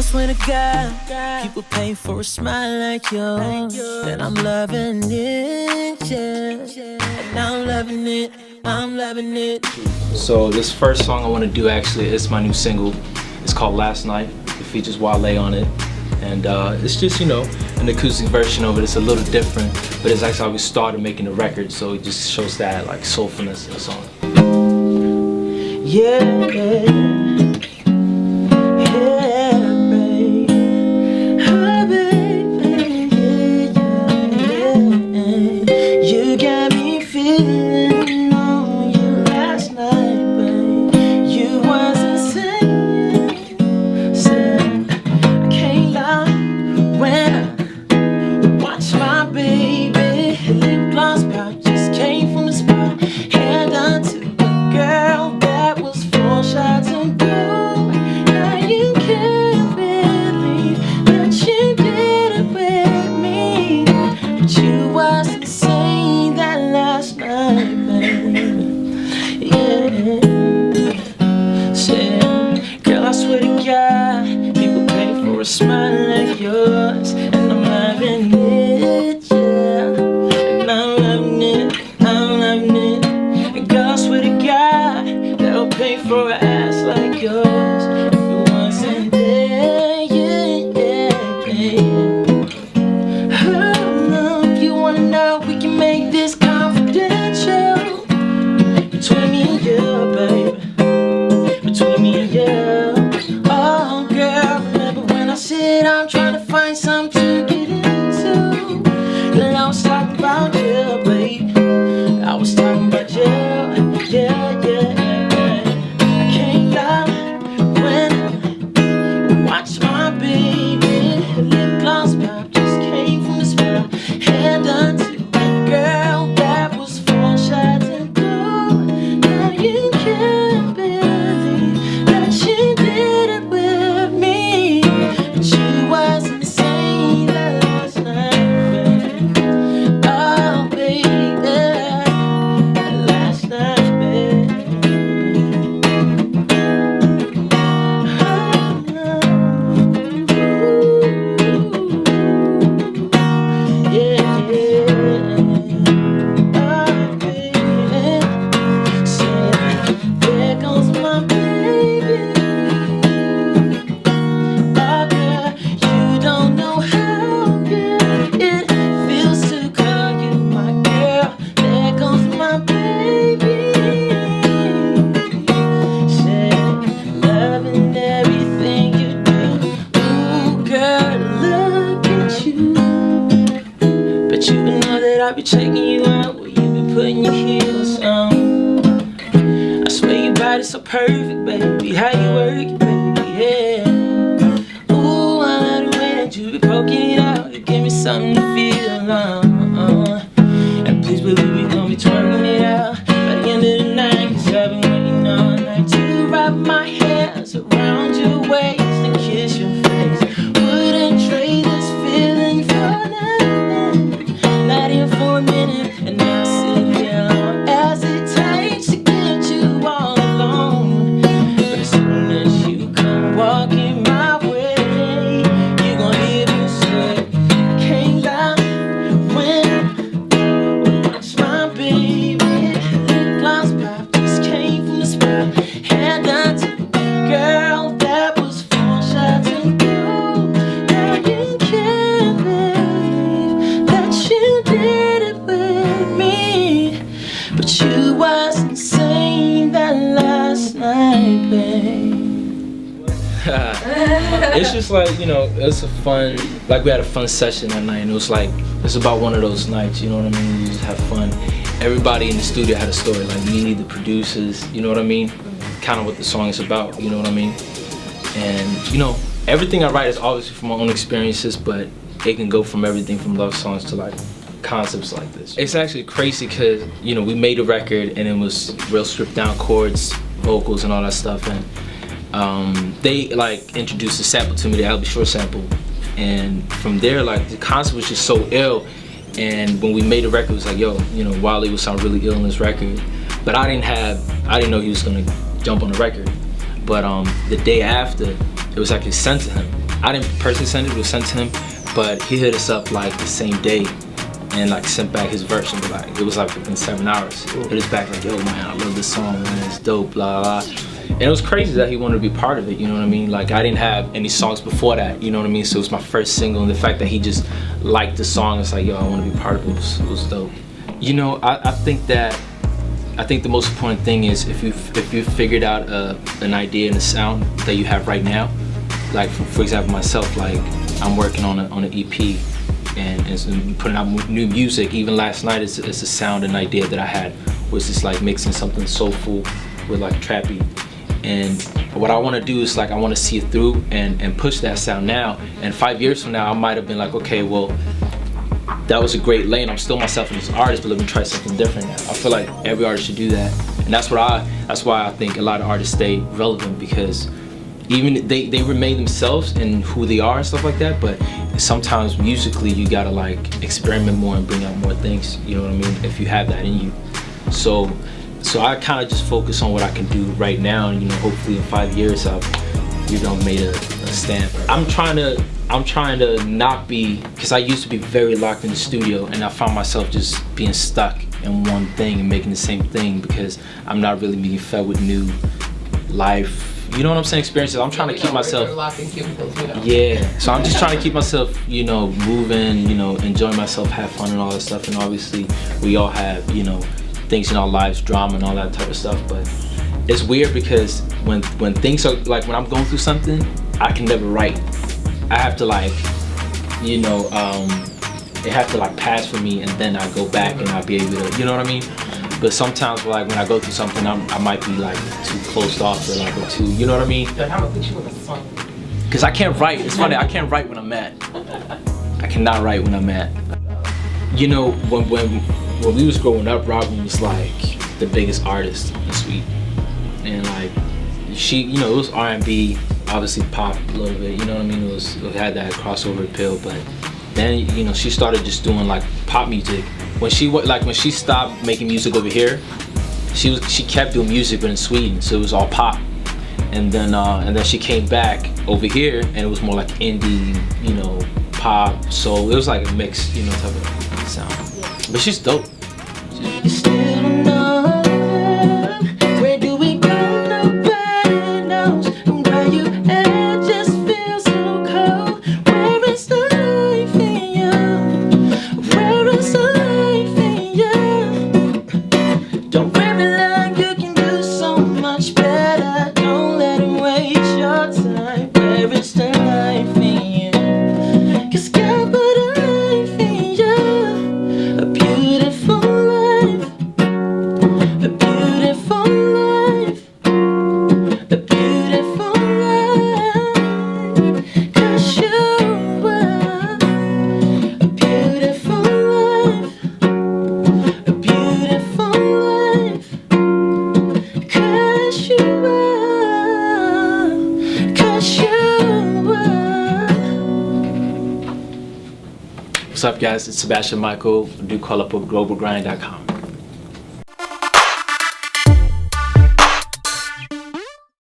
I swear to God, people pay for a smile like yours. And I'm loving it, yeah. And I'm loving it, I'm loving it. So this first song I want to do actually is my new single. It's called Last Night. It features Wale on it. And it's just, you know, an acoustic version of it. It's a little different, but it's actually how we started making the record, so it just shows that like soulfulness in the song. Yeah, yeah, babe. Oh, baby, yeah. You got me feeling on you last night, babe. You was insane. Said I can't lie when I watch my baby. Her lip gloss pop just came from the spot. Hand unto a girl that was 4 shots and blue. Now you can't believe that you did it with me. But you was insane that last night, baby. Yeah. Said, girl, I swear to God, people pay for a smile like yours. And I'm loving it, yeah. And I'm loving it, I'm loving it. And girl, I swear to God, they'll pay for an ass like yours if it wasn't there, yeah, yeah. Oh, no, if you wanna know, we can make this confidential between me and you, baby. Between me and you. Oh, girl, remember when I said I'm trying to find something to get into? Then I was talking about you, baby. I was talking about you, yeah, yeah. I can't lie when I watch my baby. Her lip gloss pop just came from the spot. Hand unto a girl that was 4 shots and blue. Now you can't believe that you did it with me. But you was insane that last night, baby. Oh, baby, last night, baby. Yeah, yeah. Oh, baby. Say, there goes my baby. Oh, girl, you don't know how good it feels to call you my girl. There goes my baby. Say, loving everything you do. Ooh, girl, look at you. But you know that I be checking you out where you be putting your heels on. I swear your body's so perfect, baby. How you work it, baby, yeah. Ooh, I love the way that you be poking it out. You give me something to feel on. And please believe we gon' be twerking it out by the end of the night. 'Cause I've been waiting all night to wrap my hands around your waist and kiss your face. Wouldn't trade this feeling for nothing, not even for a minute. And now I sit here long as it takes to get you all alone. But as soon as you come walking my way, you gon' hear me say, I can't lie when I watch my baby. Lip gloss pop just came from the spot. Hand unto a girl that was 4 shots and blue. Now you can't believe that you did it with me. But you was insane that last night, babe. It's just like, you know, it's a fun, like we had a fun session that night, and it was like, it's about one of those nights, you know what I mean? You just have fun. Everybody in the studio had a story, like me, the producers, you know what I mean? Kind of what the song is about, you know what I mean? And, you know, everything I write is obviously from my own experiences, but it can go from everything from love songs to like concepts like this. It's actually crazy because, you know, we made a record and it was real stripped down chords, vocals and all that stuff, and they like introduced a sample to me, the Albie Shore sample, and from there like the concept was just so ill. And when we made the record, it was like, yo, you know, Wale would sound really ill on this record, but I didn't know he was gonna jump on the record. But the day after, it was actually sent to him, I didn't personally send it, it was sent to him, but he hit us up like the same day and like sent back his version. But like it was like within 7 hours. Hit us back like, yo man, I love this song, man, it's dope, blah blah. And it was crazy that he wanted to be part of it, you know what I mean? Like I didn't have any songs before that, you know what I mean? So it was my first single, and the fact that he just liked the song, it's like, yo, I want to be part of it, was dope. You know, I think the most important thing is if you figured out an idea and a sound that you have right now, like for example myself, like I'm working on an EP and putting out new music. Even last night, it's a sound and idea that I had, was just like mixing something soulful with like trappy. And what I want to do is like I want to see it through and push that sound now. And 5 years from now, I might have been like, okay, well, that was a great lane. I'm still myself as an artist, but let me try something different now. I feel like every artist should do that, and that's why I think a lot of artists stay relevant, because even they remain themselves and who they are and stuff like that. But sometimes musically, you gotta like experiment more and bring out more things. You know what I mean? If you have that in you, so I kind of just focus on what I can do right now, and you know, hopefully in 5 years I've made a stamp. I'm trying to not be, because I used to be very locked in the studio, and I found myself just being stuck in one thing and making the same thing because I'm not really being fed with new life, you know what I'm saying, experiences. I'm trying to keep myself, yeah, so I'm just trying to keep myself, you know, moving, you know, enjoy myself, have fun and all that stuff. And obviously we all have, you know, things in our lives, drama and all that type of stuff. But it's weird because when things are like, when I'm going through something, I can never write. I have to like, you know, it have to like pass for me, and then I go back and I'll be able to, you know what I mean? But sometimes like when I go through something, I might be like too closed off or like, or too, you know what I mean? Because I can't write. It's funny, I can't write when I'm mad. I cannot write when I'm mad. You know, when we was growing up, Robyn was like the biggest artist in Sweden. And like, she, you know, it was R&B, obviously pop a little bit, you know what I mean? It had that crossover appeal, but then, you know, she started just doing like pop music. When she stopped making music over here, she kept doing music, but in Sweden, so it was all pop. And then she came back over here, and it was more like indie, you know, pop. So it was like a mix, you know, type of sound. But she's dope. What's up, guys? It's Sebastian Mikael. Do call up at globalgrind.com.